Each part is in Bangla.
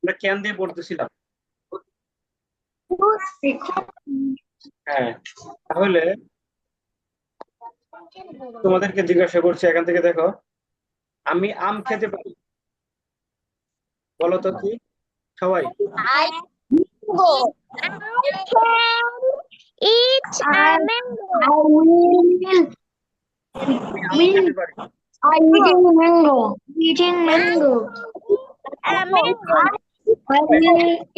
আমরা ক্যান দিয়ে পড়তেছিলাম। হ্যাঁ, তাহলে তোমাদেরকে জিজ্ঞাসা করছি, এখান থেকে দেখো, আমি আম খেতে পারি, বলো তো কি? সবাই। I go. I can eat a mango. আমি আম খেতে পারি। I eating mango. Eating mango. A mango. I will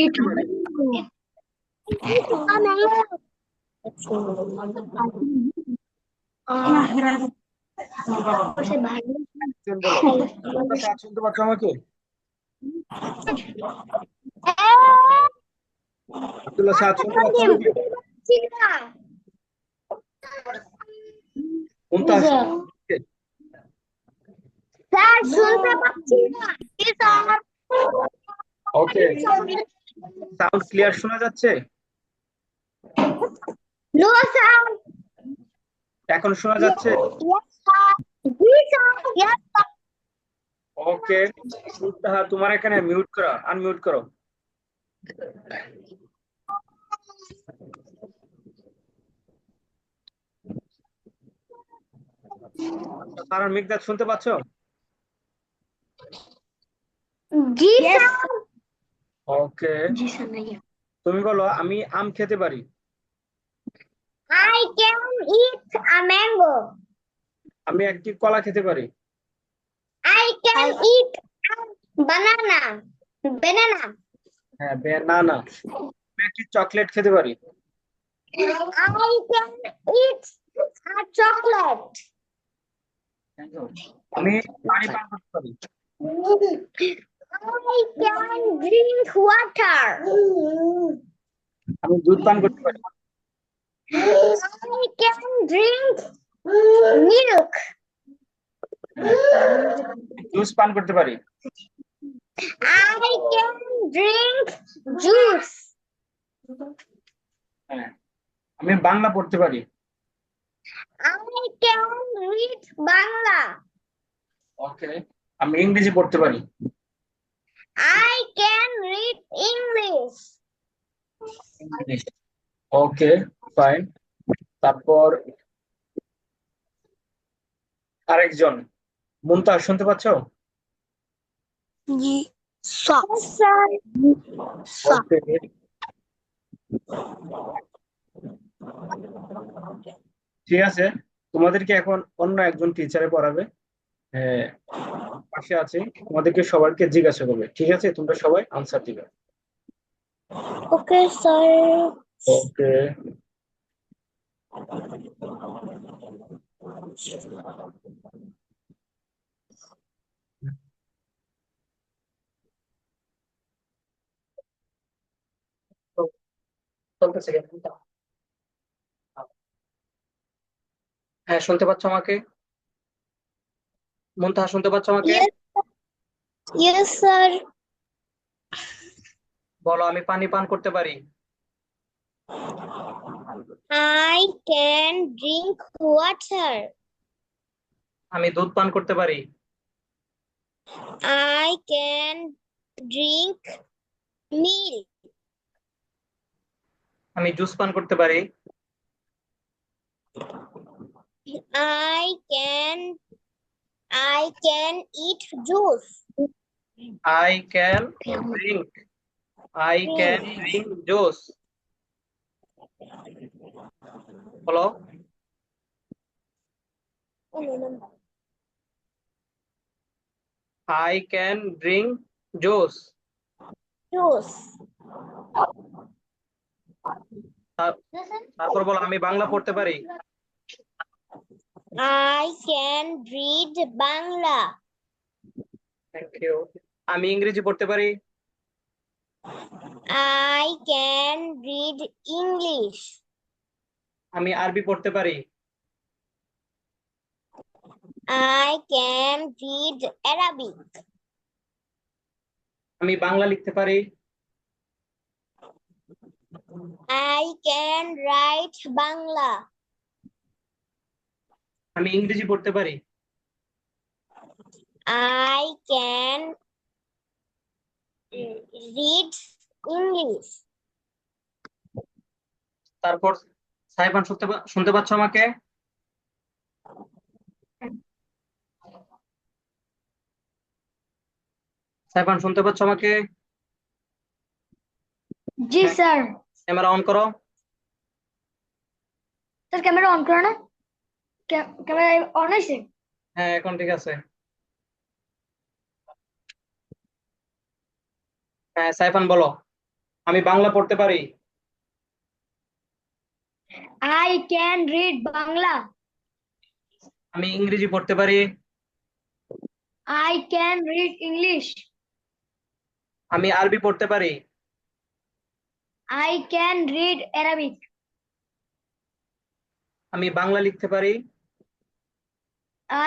eat খেতে পারি। mango. A mango. একজন বলো, তোমরা সাথ শুনতে পাচ্ছ আমাকে? আব্দুল্লাহ, সাথ শুনতে পাচ্ছ আমাকে? মুমতাজ, স্যার শুনতে পাচ্ছি না। কি স্যার? ওকে, সাউন্ড ক্লিয়ার শোনা যাচ্ছে? No sir. এখন শোনা যাচ্ছে? Yes sir. জি স্যার। Yes sir. ওকে, তোমার এখানে মিউট করো, আনমিউট করো। ফারহান মিকদাদ, শুনতে পাচ্ছ? জি স্যার। ওকে, জি স্যার নাই। তুমি বলো, আমি আম খেতে পারি। I can eat a mango. আমি একটি কলা খেতে পারি। I can eat a banana. Banana. হ্যাঁ, না, আমি একটি চকলেট খেতে পারি। I can eat a chocolate. আমি পানি পান করতে পারি। I can drink water. আমি দুধ পান করতে পারি। I can drink milk. Juice পান করতে পারি। I can drink juice. হ্যাঁ, আমি বাংলা পড়তে পারি। I can read Bangla. ওকে, আমি ইংরেজি পড়তে পারি। I can read English. Okay, fine. তারপর আরেকজন, মুমতাজ, শুনতে পাচ্ছ? জি স্যার। ওকে, ঠিক আছে, তোমাদেরকে এখন অন্য একজন টিচারে পড়াবে। হ্যাঁ, পাশে আছে, তোমাদেরকে সবাইকে জিজ্ঞাসা করবে, ঠিক আছে? তোমরা সবাই আনসার দিবে। Okay sir. ওকে, চলতেছে কেন? হ্যাঁ, শুনতে পাচ্ছ আমাকে? মুনতাহা, শুনতে পাচ্ছ আমাকে? Yes sir. বলো, আমি পানি পান করতে পারি। I can drink water. আমি দুধ পান করতে পারি। I can drink milk. আমি জুস পান করতে পারি। I can eat juice. I can drink juice. বলো, I can drink juice. Juice. তারপর বলো, আমি বাংলা পড়তে পারি। I can read Bangla. Thank you. আমি ইংরেজি পড়তে পারি। I can read English. আমি আরবি পড়তে পারি। I can read Arabic. আমি বাংলা লিখতে পারি। I can write Bangla. আমি ইংরেজি পড়তে পারি। I can read English. তারপর সাইফান শুনতে পাচ্ছ আমাকে? সাইফান শুনতে পাচ্ছ আমাকে? जी হ্যাঁ, सर। ক্যামেরা অন করো। सर कैमरा ऑन करो ना। कैमरा ऑन है सर। হ্যাঁ, এখন ঠিক আছে। হ্যাঁ, সাইফান বলো। আমি বাংলা পড়তে পারি। I can read Bangla. আমি ইংরেজি পড়তে পারি। I can read English. আমি আরবি পড়তে পারি। I can read Arabic. আমি বাংলা লিখতে পারি।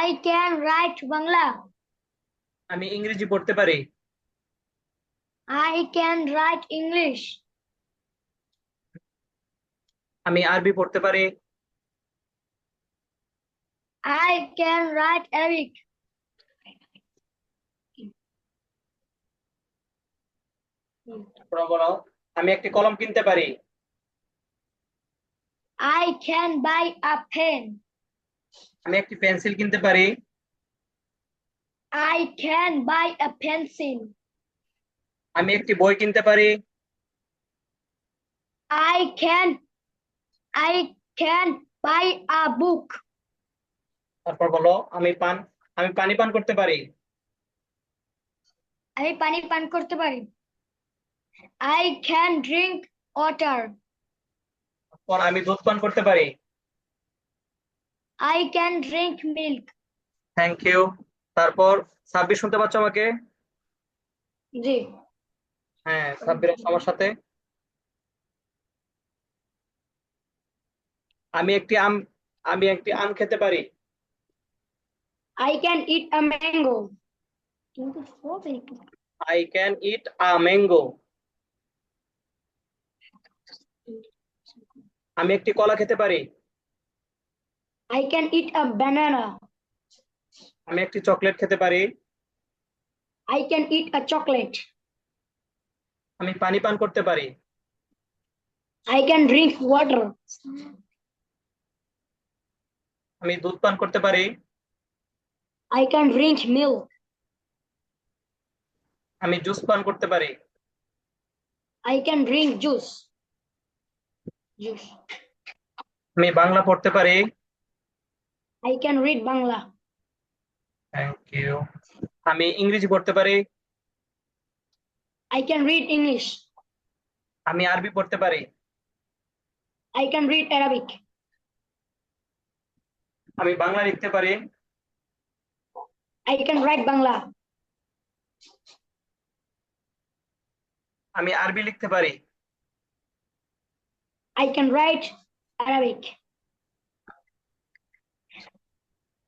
I can write Bangla. আমি ইংরেজি পড়তে পারি। I can write English. আমি আরবি পড়তে পারি। I can write Arabic. তারপর বলো, আমি একটি কলম কিনতে পারি। I can buy a pen. আমি একটি পেন্সিল কিনতে পারি। I can buy a pencil. আমি একটি বই কিনতে পারি। I can I can buy a book. তারপর বলো, আমি পানি পান করতে পারি। আমি পানি পান করতে পারি। I can drink water. তারপর আমি দুধ পান করতে পারি। I can drink milk. Thank you. তারপর সাব্বির শুনতে পাচ্ছ আমাকে? জি। হ্যাঁ, সাব্বির আছে আমার সাথে। আমি একটি আম আমি একটি আম খেতে পারি। I can eat a mango. কিন্তু সব একটু। I can it a mango. আমি একটি কলা খেতে পারি। I can eat a banana. আমি একটি চকলেট খেতে পারি। I can eat a chocolate. আমি পানি পান করতে পারি। I can drink water. আমি দুধ পান করতে পারি। I can drink milk. আমি জুস পান করতে পারি। I can drink juice. Juice. আমি বাংলা পড়তে পারি। I can read Bangla. Thank you. আমি ইংরেজি পড়তে পারি। I can read English. আমি আরবি পড়তে পারি। I can read Arabic. আমি বাংলা লিখতে পারি। I can write Bangla. আমি আরবি লিখতে পারি। I can write Arabic.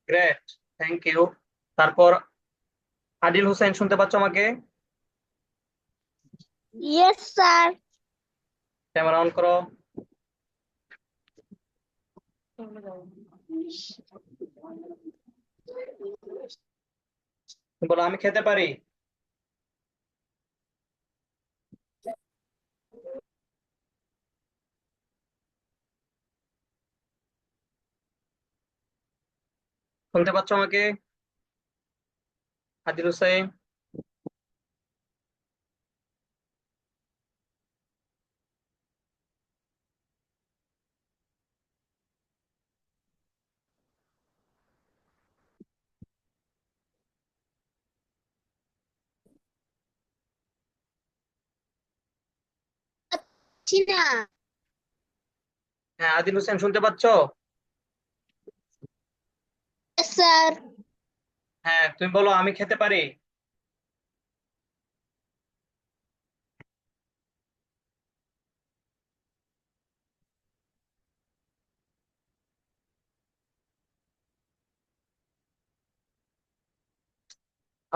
Great, thank you. তারপর আদিল হোসেন শুনতে পাচ্ছ আমাকে? Yes, sir. ক্যামেরা অন করো। বলো, আমি খেতে পারি। শুনতে পাচ্ছ আমাকে? আদিল হোসেন। China. হ্যাঁ, আদিল হোসেন শুনতে পাচ্ছ? Yes, sir. হ্যাঁ, তুমি বলো, আমি খেতে পারি।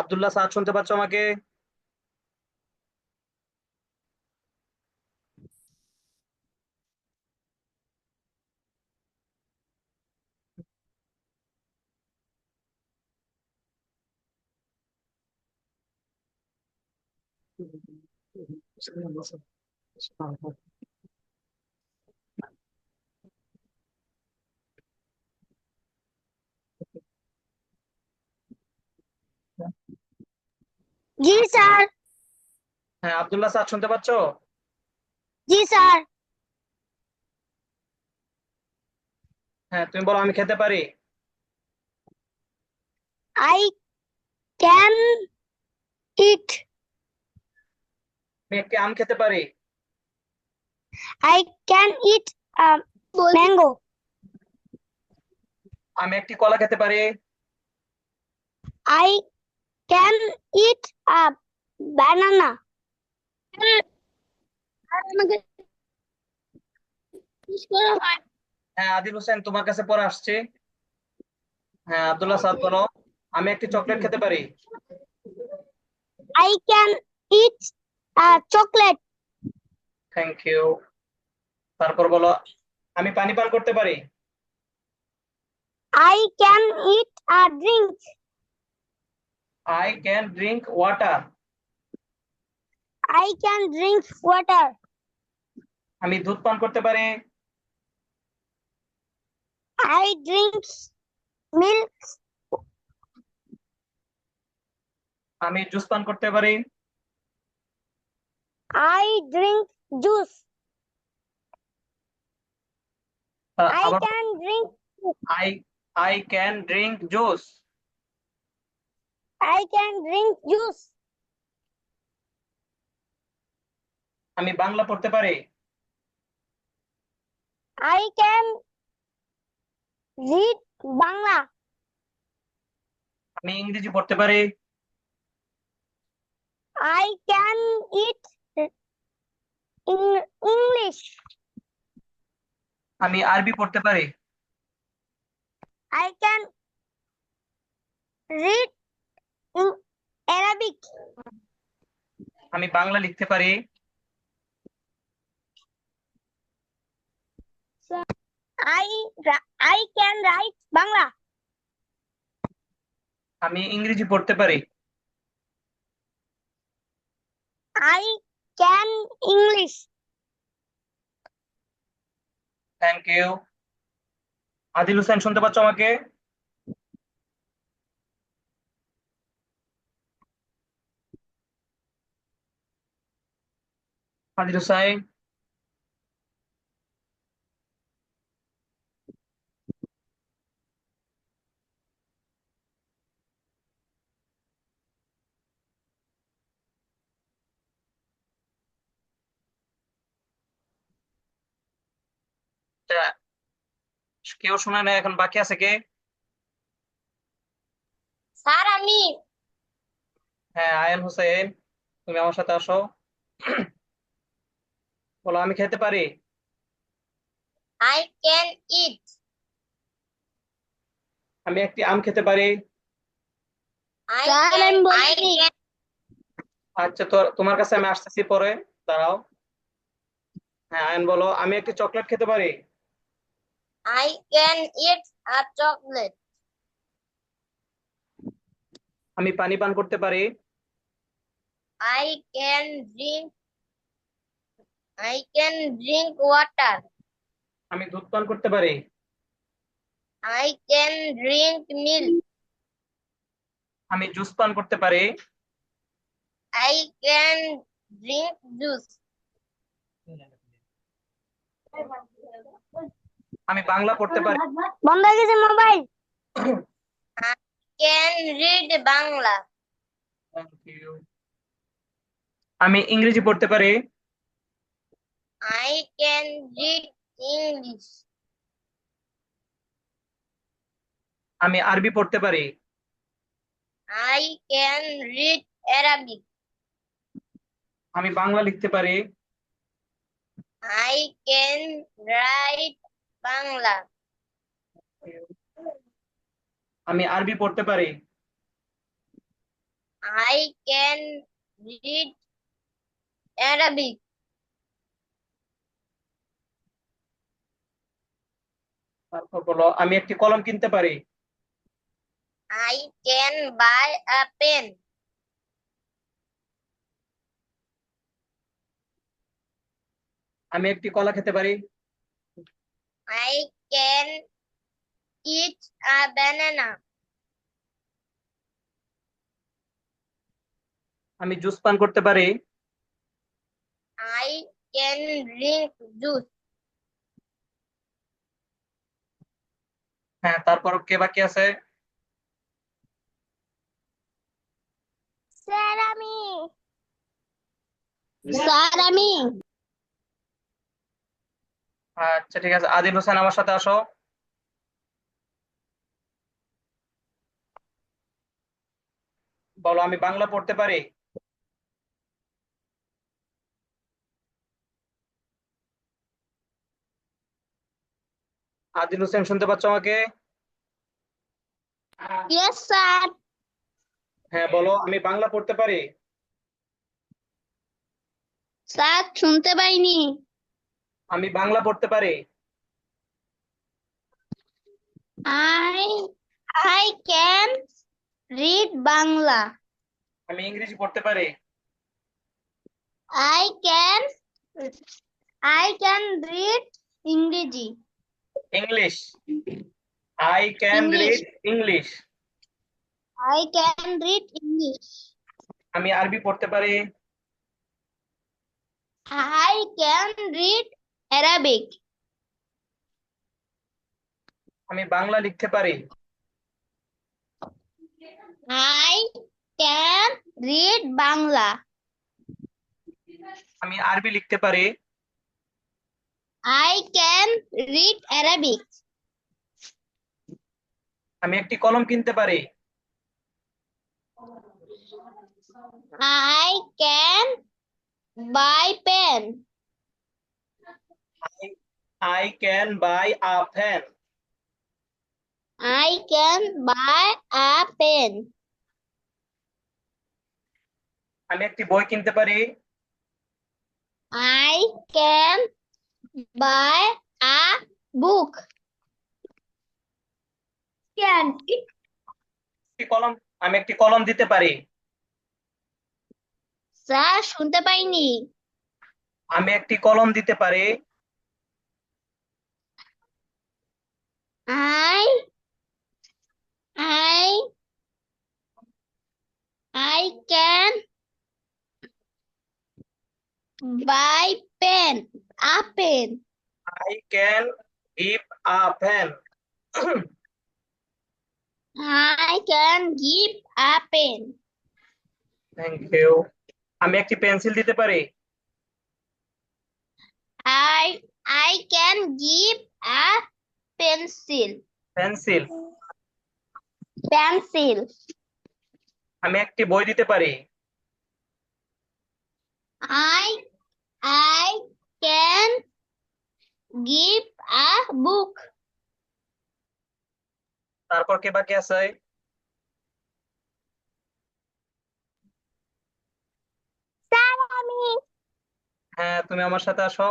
আব্দুল্লাহ সাদ শুনতে পাচ্ছ আমাকে? জি স্যার। হ্যাঁ, আব্দুল্লাহ স্যার শুনতে পাচ্ছ? জি স্যার। হ্যাঁ, তুমি বলো আমি খেতে পারি। I can eat. আমি একটি আম খেতে পারি। I can it mango. আমি একটি কলা খেতে পারি। আই ক্যান ইট বানানা। আমাকে হ্যাঁ, আদিল হোসেন তোমার কাছে পরে আসছে। হ্যাঁ, আব্দুল্লাহ স্যার বলো আমি একটি চকলেট খেতে পারি। I can eat chocolate. Thank you. তারপর বলো আমি পানি পান করতে পারি। I can eat drink. I can drink water. I can drink water. আমি দুধ পান করতে পারি। I drink milk. আমি জুস পান করতে পারি। I drink juice. আই আবার can drink. I I can drink juice. I can drink juice. আমি বাংলা পড়তে পারি। I can read Bangla. আমি ইংরেজি পড়তে পারি। I can eat English. আমি আরবি পড়তে পারি। I can read Arabic. আমি বাংলা লিখতে পারি। I I can write Bangla. আমি ইংরেজি পড়তে পারি। I can English. Thank you. Adil Hossain শুনতে পাচ্ছ আমাকে? আদিল হোসেন। আচ্ছা, কেউ শোনা না, এখন বাকি আছে কে? স্যার আমি। হ্যাঁ, আয়ান হোসেন তুমি আমার সাথে আসো। বলো আমি খেতে পারি। I can eat. আমি একটি আম খেতে পারি। স্যার আমি বলিনি। আচ্ছা, তো তোমার কাছে আমি আসতেছি পরে, দাঁড়াও। হ্যাঁ, আয়ান বলো আমি একটি চকলেট খেতে পারি। I can eat chocolate. আমি পানি পান করতে পারি। I can drink I can drink water. আমি দুধ পান করতে পারি। I can drink milk. আমি জুস পান করতে পারি। I can drink juice. আমি বাংলা পড়তে পারি। বন্ধ হয়ে গেছে mobile. I can read Bangla. Thank you. আমি ইংরেজি পড়তে পারি। I can read English. আমি আরবি পড়তে পারি। I can read Arabic. আমি বাংলা লিখতে পারি। I can write Bangla. আমি আরবি পড়তে পারি। I can read Arabic. তারপর বলো আমি একটি কলম কিনতে পারি। I can buy a pen. আমি একটি কলা খেতে পারি। I can eat a banana. আমি জুস পান করতে পারি। I can drink juice. হ্যাঁ, তারপর কে বাকি আছে? স্যার আমি। স্যার আমি। আচ্ছা ঠিক আছে, আদিল হোসেন আমার সাথে আসো। বলো, আমি বাংলা পড়তে পারি। আদিল হোসেন শুনতে পাচ্ছ আমাকে? Yes, sir. হ্যাঁ বলো, আমি বাংলা পড়তে পারি। স্যার শুনতে পাইনি। আমি বাংলা পড়তে পারি। I I can read Bangla. আমি ইংরেজি পড়তে পারি। I can I can read ইংরেজি। English. I can English. Read English. I can read English. আমি আরবি পড়তে পারি। I can read Arabic. আমি বাংলা লিখতে পারি। I can read Bangla. আমি আরবি লিখতে পারি। I can read Arabic. আমি একটি কলম কিনতে পারি। I can buy pen. I can buy a fan. I can buy a pen. আমি একটি বই কিনতে পারি। I can buy a book. Can একটি কলম আমি একটি কলম দিতে পারি। স্যার শুনতে পাইনি। আমি একটি কলম দিতে পারি। I I I can buy pen. A pen. I can give a fan. I can give a pen. Thank you. আমি একটি পেন্সিল দিতে পারি। I can give a pencil. Pencil. Pencil. আমি একটি বই দিতে পারি। I I can give a book. তারপর কে বাকি আছে? স্যার আমি। হ্যাঁ, তুমি আমার সাথে আসো।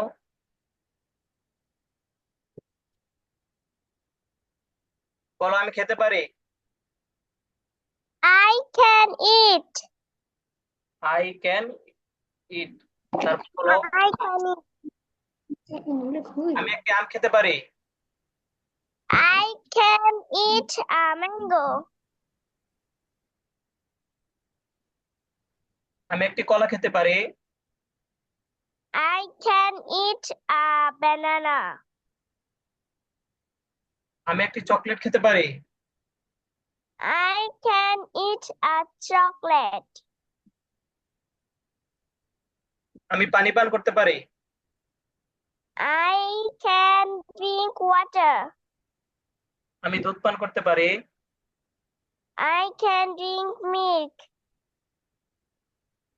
বলো, আমি খেতে পারি। I can eat. I can eat. তারপর বলো, I can eat. আমি একটি আম খেতে পারি। I can eat a mango. আমি একটি কলা খেতে পারি। I can eat a banana. আমি একটি চকলেট খেতে পারি। I can eat a chocolate. আমি পানি পান করতে পারি। I can drink water. আমি দুধ পান করতে পারি। I can drink milk.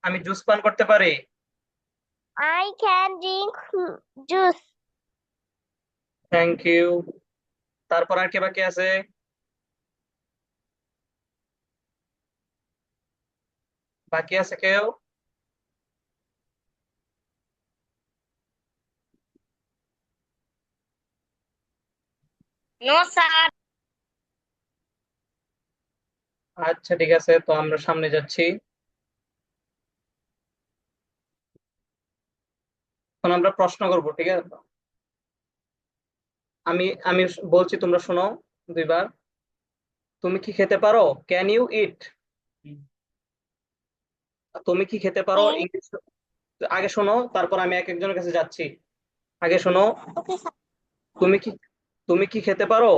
আমি জুস পান করতে পারি। I can drink juice. Thank you. তারপর আর কে বাকি আছে? বাকি আছে কেউ? No, sir. আচ্ছা ঠিক আছে, তো আমরা সামনে যাচ্ছি। এখন আমরা প্রশ্ন করব, ঠিক আছে? আমি আমি বলছি, তোমরা শোনো দুইবার। তুমি কি খেতে পারো? ক্যান ইউ ইট? তুমি কি খেতে পারো Can ইংলিশ। আগে শোনো, তারপর আমি এক একজনের কাছে যাচ্ছি। আগে শোনো। okay, sir. তুমি কি তুমি কি খেতে পারো?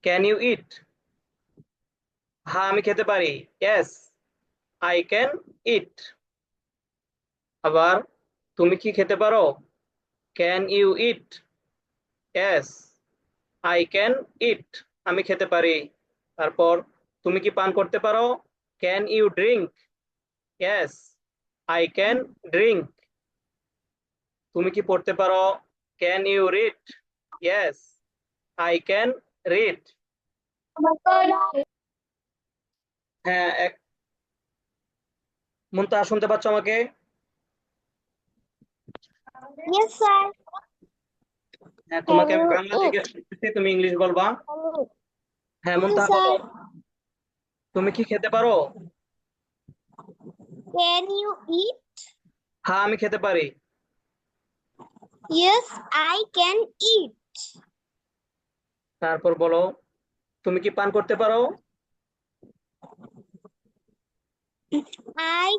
Can you eat? হ্যাঁ, আমি খেতে পারি। Yes, I can eat. আবার, তুমি কি খেতে পারো? Can you eat? Yes, I can eat. আমি খেতে পারি। তারপর, তুমি কি পান করতে পারো? Can you drink? Yes, I can drink. তুমি কি পড়তে পারো? Can you read? Yes, I can read. হ্যাঁ, মুনতাহা, শুনতে পাচ্ছ আমাকে? Yes, sir. হ্যাঁ, Can তোমাকে আমি you বাংলা eat? জিজ্ঞেস করতেছি, তুমি ইংলিশ বলবা। হ্যাঁ, Okay, মুনতাহা বলো। sir. তুমি কি খেতে পারো? Can you eat? হ্যাঁ, আমি খেতে পারি। Yes, I can eat. তারপর বলো, তুমি কি পান করতে পারো? I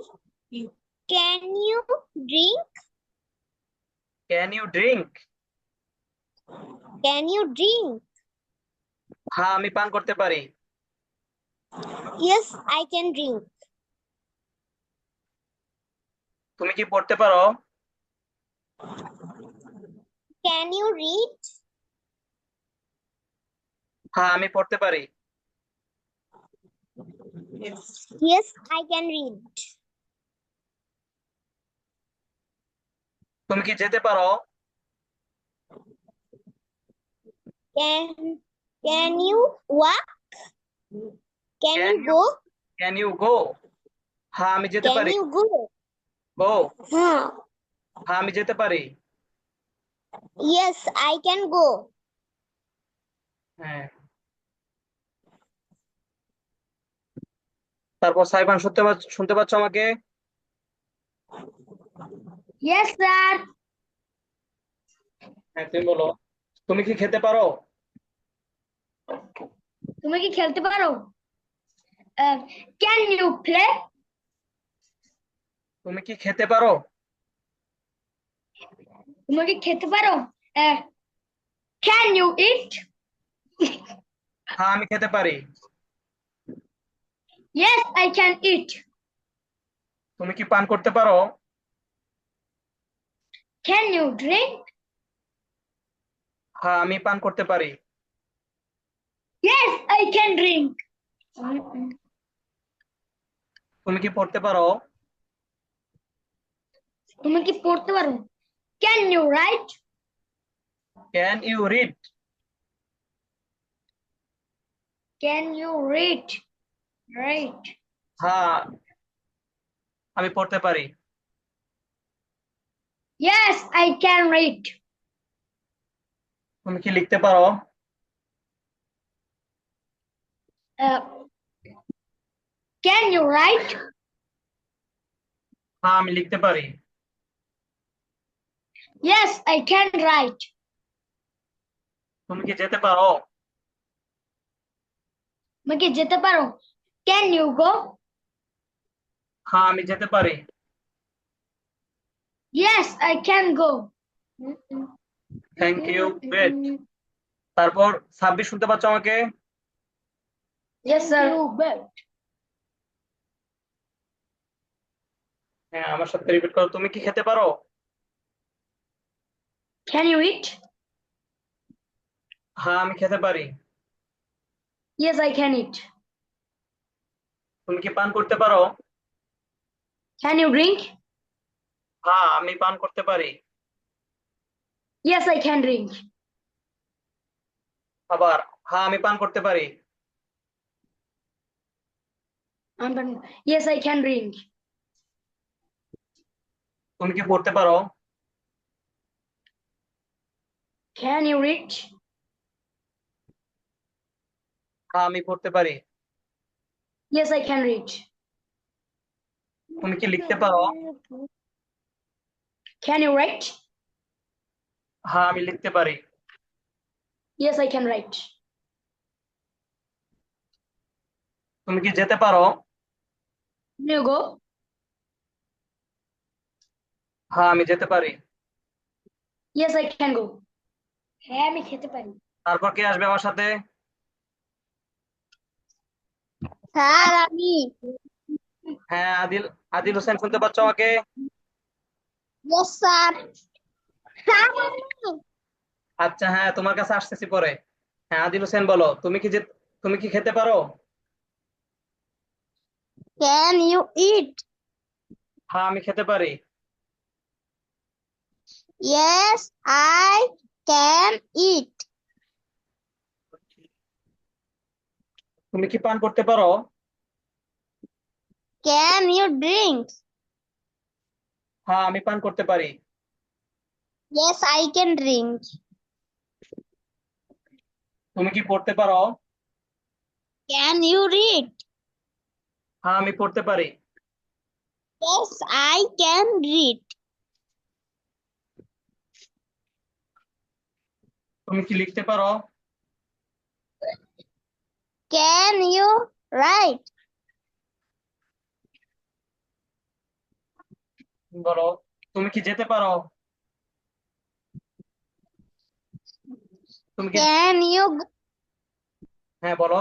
can you drink? Can you drink? Can you drink? হ্যাঁ, আমি পান করতে পারি। Yes, I can drink. তুমি কি পড়তে পারো? Can you read? হ্যাঁ, আমি পড়তে পারি। Yes, I can read. তুমি কি যেতে পারো? Can you walk? Can can you you go? Can you go? হ্যাঁ, আমি যেতে Can পারি। you go? গো? Huh. হ্যাঁ, আমি যেতে পারি। Yes, I can go. হ্যাঁ। তারপর সাইবান, শুনতে পাচ্ছ আমাকে? Yes, sir. হ্যাঁ, তুমি বলো, তুমি কি খেতে পারো? তুমি কি খেলতে পারো? Can you play? তুমি কি খেতে পারো? তুমি কি খেতে পারো? Can you eat? হ্যাঁ, আমি খেতে পারি। Yes, I can eat. তুমি কি পান করতে পারো? Can you drink? হ্যাঁ, আমি পান করতে পারি। Yes, I can drink. তুমি কি পড়তে পারো? তুমি কি পড়তে পারো? Can you write? Can you read? Can you read? Right. হ্যাঁ, আমি পড়তে পারি। Yes, I can read. তুমি কি লিখতে পারো? Uh, can you write? হ্যাঁ, আমি লিখতে পারি। Yes, I can write. তুমি কি যেতে পারো? তুমি কি যেতে পারো? Can you go? হ্যাঁ, আমি যেতে পারি। Yes, I can go. Thank you, great. তারপর 26, শুনতে পাচ্ছ আমাকে? Yes, sir. হ্যাঁ, আমার সাথে রিপিট করো, তুমি কি খেতে পারো? Can you eat? হ্যাঁ, আমি খেতে পারি। Yes, I can eat. তুমি কি পান করতে পারো? Can you drink? হ্যাঁ, আমি পান করতে পারি। Yes, I can drink. আবার, হ্যাঁ, আমি পান করতে পারি। Yes, I can drink. তুমি কি পড়তে পারো? Can you read? হ্যাঁ, আমি পড়তে পারি। Yes, I can read. তুমি কি লিখতে পারো? Can you write? হ্যাঁ আমি লিখতে পারি। Yes, I can write. তুমি কি যেতে পারো? Can you go? হ্যাঁ আমি যেতে পারি। Yes, I can go. হ্যাঁ আমি খেতে পারি। তারপর কে আসবে আমার সাথে? স্যার আমি। হ্যাঁ আদিল, আদিল হোসেন শুনতে পাচ্ছ আমাকে? Yes, sir. স্যার আমি। আচ্ছা হ্যাঁ তোমার কাছে আসতেছি পরে। হ্যাঁ আদিল হোসেন বলো, তুমি কি খেতে পারো? Can you eat? হ্যাঁ আমি খেতে পারি। Yes, I can eat. তুমি কি পান করতে পারো? Can you drink? হ্যাঁ আমি পান করতে পারি। Yes, I can drink. তুমি কি পড়তে পারো? Can you read? হ্যাঁ আমি পড়তে পারি। Yes, I can read. তুমি কি লিখতে পারো? Can you write? বলো, তুমি কি যেতে পারো? তুমি কি, Can you হ্যাঁ বলো,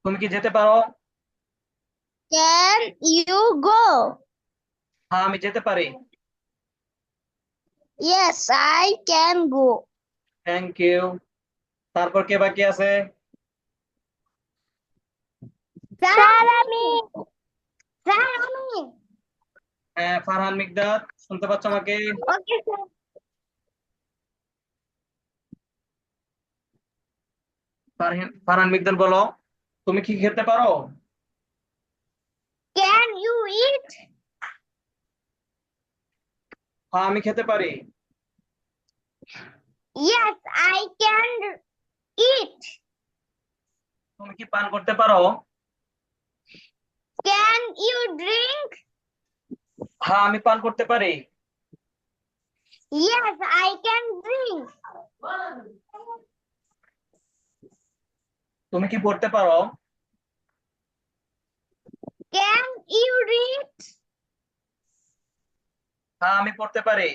তুমি কি যেতে পারো? can you go? হ্যাঁ আমি যেতে পারি। Yes, I can go. Thank you. তারপর কে বাকি আছে? স্যার আমি। স্যার আমি। হ্যাঁ ফারহান মিকদাদ শুনতে পাচ্ছ আমাকে? Okay sir. ফারহান মিকদাদ বলো, তুমি কি খেতে পারো? Can you eat? হ্যাঁ আমি খেতে পারি। Yes, I can eat. তুমি কি পান করতে পারো? Can you drink? হ্যাঁ আমি পান করতে পারি। Yes, I can drink. তুমি কি পড়তে পারো? Can you read? হ্যাঁ আমি পড়তে পারি।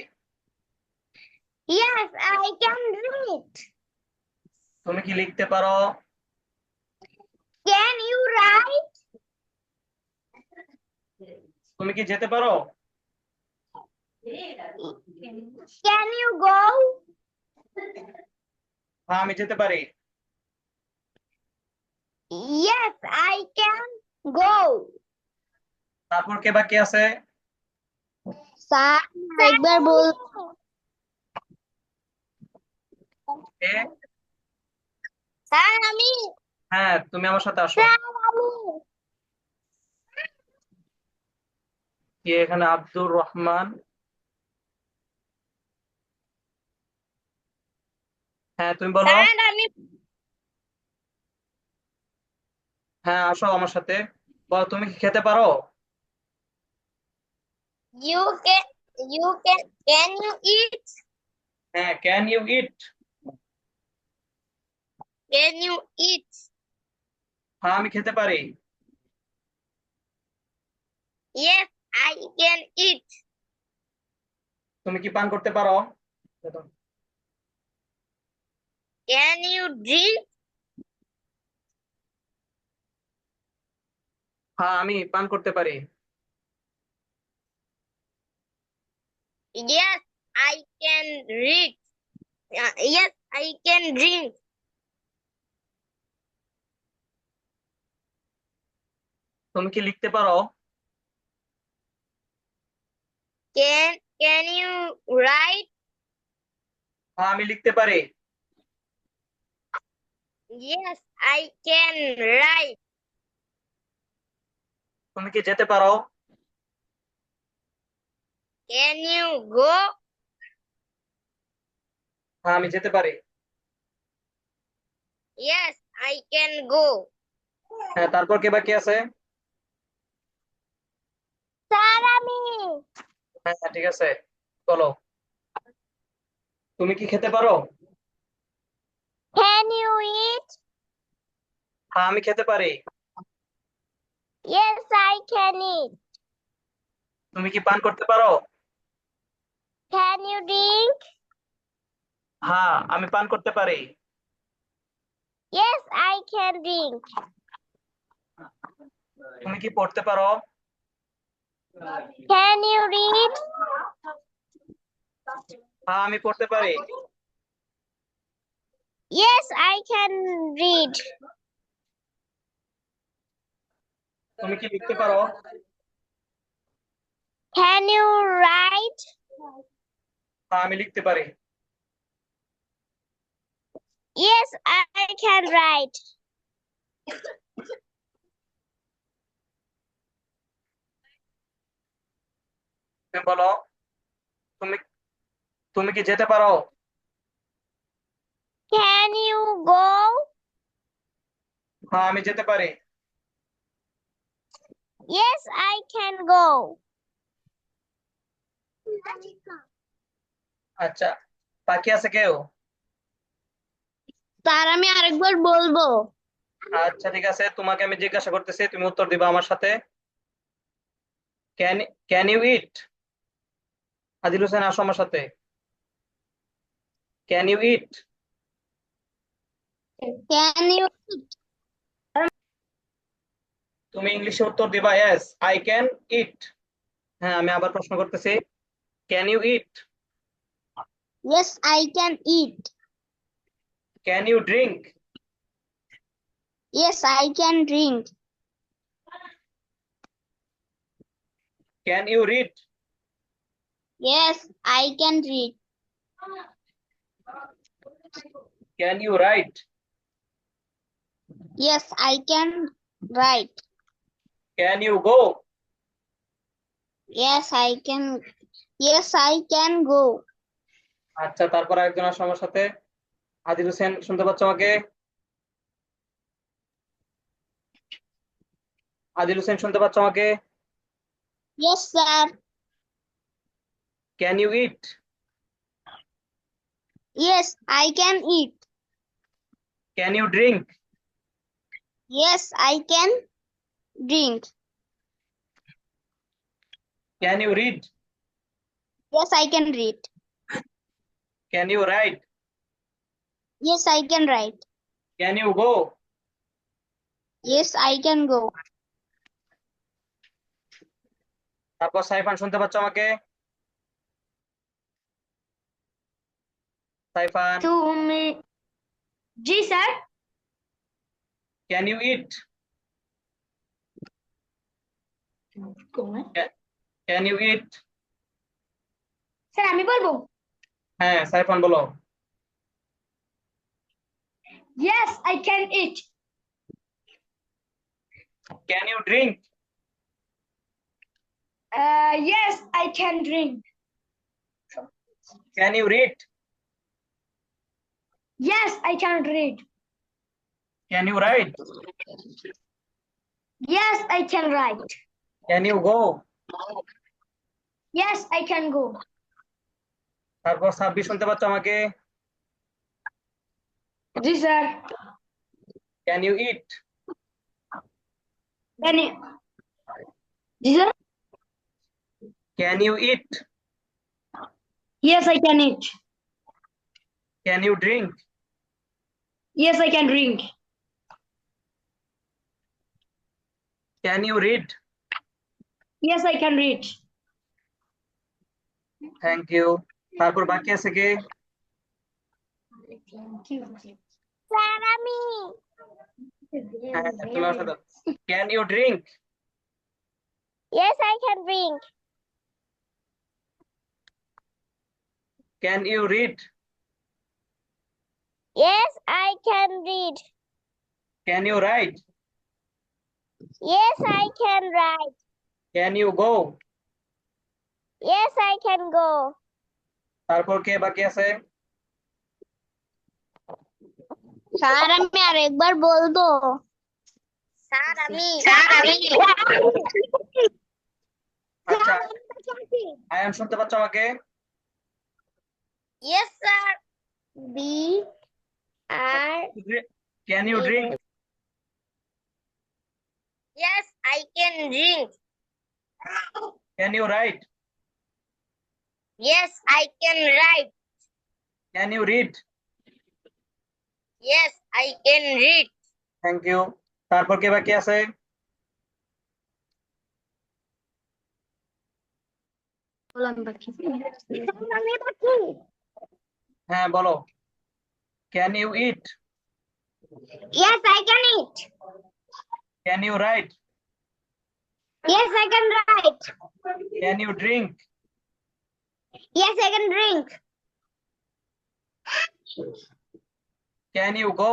Yes, I can read. তুমি কি লিখতে পারো? Can you write? তুমি কি যেতে পারো? Can you go? হ্যাঁ আমি যেতে পারি। Yes, I can go. তারপর কে বাকি আছে? স্যার একবার বল। কে? স্যার আমি। হ্যাঁ তুমি আমার সাথে আসো। স্যার আমি। কি এখানে আব্দুর রহমান, হ্যাঁ তুমি বলো। স্যার আমি। হ্যাঁ আসো আমার সাথে। বলো তুমি কি খেতে পারো? You can you eat? হ্যাঁ can you eat? Can you eat? হ্যাঁ আমি খেতে পারি। Yes, I can eat. তুমি কি পান করতে পারো? Can you drink? হ্যাঁ আমি পান করতে পারি। Yes, I can read. Yes, I can drink. তুমি কি লিখতে পারো? Can you write? হ্যাঁ আমি লিখতে পারি। Yes, I can write. তুমি কি যেতে পারো? Can you go? হ্যাঁ আমি যেতে পারি। Yes, I can go. হ্যাঁ তারপর কে বাকি আছে? স্যার আমি। হ্যাঁ হ্যাঁ, ঠিক আছে বলো। তুমি কি খেতে পারো? Can you eat? হ্যাঁ, আমি খেতে পারি। Yes, I can eat. তুমি কি পান করতে পারো? Can you drink? হ্যাঁ, আমি পান করতে পারি। Yes, I can drink. তুমি কি পড়তে পারো? Can you read? হ্যাঁ, আমি পড়তে পারি। Yes, I can read. তুমি কি লিখতে পারো? Can you write? হ্যাঁ, আমি লিখতে পারি। Yes, I can write. তুমি বলো, তুমি তুমি কি যেতে পারো? Can you go? হ্যাঁ, আমি যেতে পারি। Yes, I can go. আচ্ছা, বাকি আছে কেউ? স্যার আমি আরেকবার বলবো। আচ্ছা, ঠিক আছে, তোমাকে আমি জিজ্ঞাসা করতেছি, তুমি উত্তর দিবা আমার সাথে। Can can you eat? Adil Hossain, আসো আমার সাথে। Can you eat? Can you? তুমি ইংলিশে উত্তর দিবা ইয়েস আই ক্যান ইট। হ্যাঁ, আমি আবার প্রশ্ন করতেছি, can you eat? Yes, I can eat. Can you drink? Yes, I can drink. Can you read? Yes, I can read. Can you write? Yes, I can write. Can you go? Yes, I can. Yes, I can go. আচ্ছা, তারপর একজন আসো আমার সাথে। আদিল হোসেন, শুনতে পাচ্ছ আমাকে? আদিল হোসেন, শুনতে পাচ্ছ আমাকে? Yes, sir. Can you eat? Yes, I can eat. Can you drink? Yes, I can drink. Can you read? Yes, I can read. Can you write? Yes, I can write. Can you go? Yes, I can go. তারপর সাইফান, শুনতে পাচ্ছ আমাকে? সাইফান, তুমি জি sir. Can you eat? Can you eat? Sir আমি বলবো। হ্যাঁ, সাইফান বলো। Yes, I can eat. Can you drink? Yes, I can drink. Can you read? Yes, I can read. Can you write? Yes, I can write. Can you go? Yes, I can go. তারপর সাব্বির, শুনতে পাচ্ছ আমাকে? জি স্যার। Can you eat? জানি জি sir. Can you eat? Yes, I can eat. Can you drink? Yes, I can drink. Can you read? Yes, I can read. Thank you. তারপর বাকি আছে কে? স্যার আমি। হ্যাঁ, তুমি আমার সাথে। Can you drink? Yes, I can drink. Can you read? Yes, I can read. Can you write? Yes, I can write. Can you go? Yes, I can go. তারপর কে বাকি আছে? স্যার আমি আরেকবার বলবো। স্যার আমি। আচ্ছা, আয়ান, শুনতে পাচ্ছ আমাকে? Yes, sir. B R. Can you drink? Yes, I can drink. Can you write? Yes, I can write. Can you read? Yes, I can read. Thank you. তারপর কে বাকি আছে? হ্যাঁ বলো। Can you eat? Yes, I can eat. Can you write? Yes, I can write. Can you drink? Yes, I can drink. Can you go?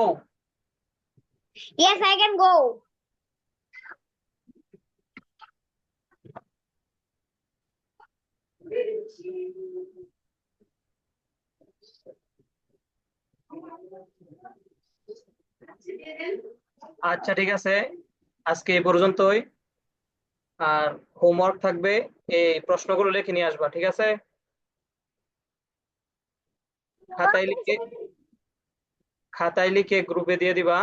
Yes, I can go. আচ্ছা ঠিক আছে, আজকে এই পর্যন্তই। আর হোমওয়ার্ক থাকবে, এই প্রশ্নগুলো লিখে নিয়ে আসবা, ঠিক আছে? খাতায় লিখে গ্রুপে দিয়ে দিবা।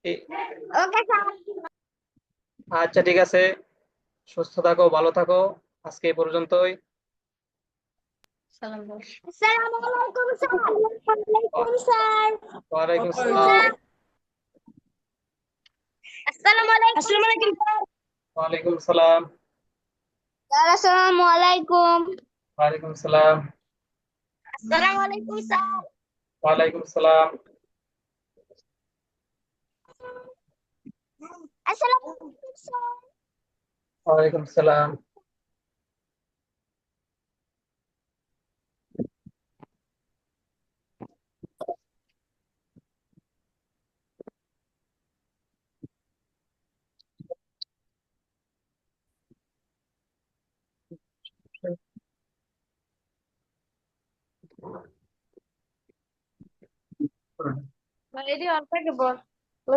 এ- Okay, sir. আচ্ছা ঠিক আছে, সুস্থ থাকো, ভালো থাকো, আজকে এই পর্যন্তই। Assalamualaikum, sir. Assalamualaikum, sir. ওয়ালাইকুম আসসালাম। Assalamualaikum. ওয়ালাইকুম আসসালাম। Assalamualaikum. ওয়ালাইকুম আসসালাম। Assalamualaikum, sir. ওয়ালাইকুম আসসালাম। Assalamualaikum, sir. ওয়ালাইকুম আসসালাম। Ini apa ke bos? Lu,